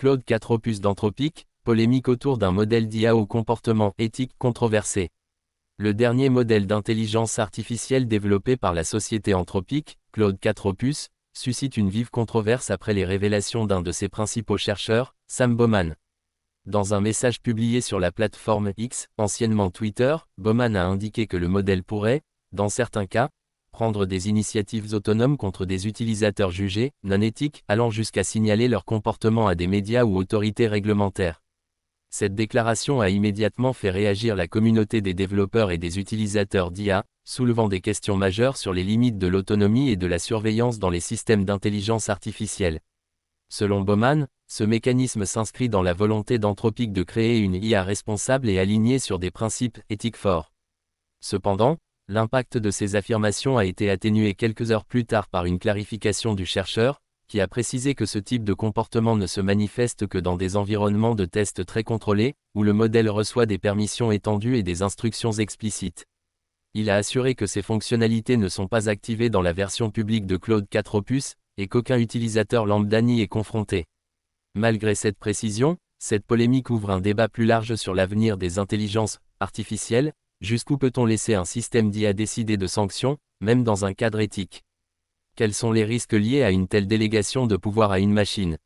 Claude 4 opus d'Anthropic, polémique autour d'un modèle d'IA au comportement éthique controversé. Le dernier modèle d'intelligence artificielle développé par la société Anthropic, Claude 4 opus, suscite une vive controverse après les révélations d'un de ses principaux chercheurs, Sam Bowman. Dans un message publié sur la plateforme X, anciennement Twitter, Bowman a indiqué que le modèle pourrait, dans certains cas, prendre des initiatives autonomes contre des utilisateurs jugés non éthiques, allant jusqu'à signaler leur comportement à des médias ou autorités réglementaires. Cette déclaration a immédiatement fait réagir la communauté des développeurs et des utilisateurs d'IA, soulevant des questions majeures sur les limites de l'autonomie et de la surveillance dans les systèmes d'intelligence artificielle. Selon Bowman, ce mécanisme s'inscrit dans la volonté d'Anthropic de créer une IA responsable et alignée sur des principes éthiques forts. Cependant, l'impact de ces affirmations a été atténué quelques heures plus tard par une clarification du chercheur, qui a précisé que ce type de comportement ne se manifeste que dans des environnements de tests très contrôlés, où le modèle reçoit des permissions étendues et des instructions explicites. Il a assuré que ces fonctionnalités ne sont pas activées dans la version publique de Claude 4 Opus, et qu'aucun utilisateur lambda n'y est confronté. Malgré cette précision, cette polémique ouvre un débat plus large sur l'avenir des intelligences artificielles. Jusqu'où peut-on laisser un système d'IA décider de sanctions, même dans un cadre éthique? Quels sont les risques liés à une telle délégation de pouvoir à une machine?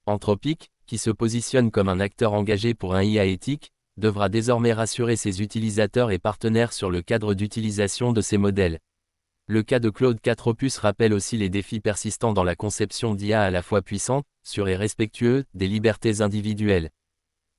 Anthropic, qui se positionne comme un acteur engagé pour un IA éthique, devra désormais rassurer ses utilisateurs et partenaires sur le cadre d'utilisation de ces modèles. Le cas de Claude 4 Opus rappelle aussi les défis persistants dans la conception d'IA à la fois puissante, sûre et respectueuse des libertés individuelles.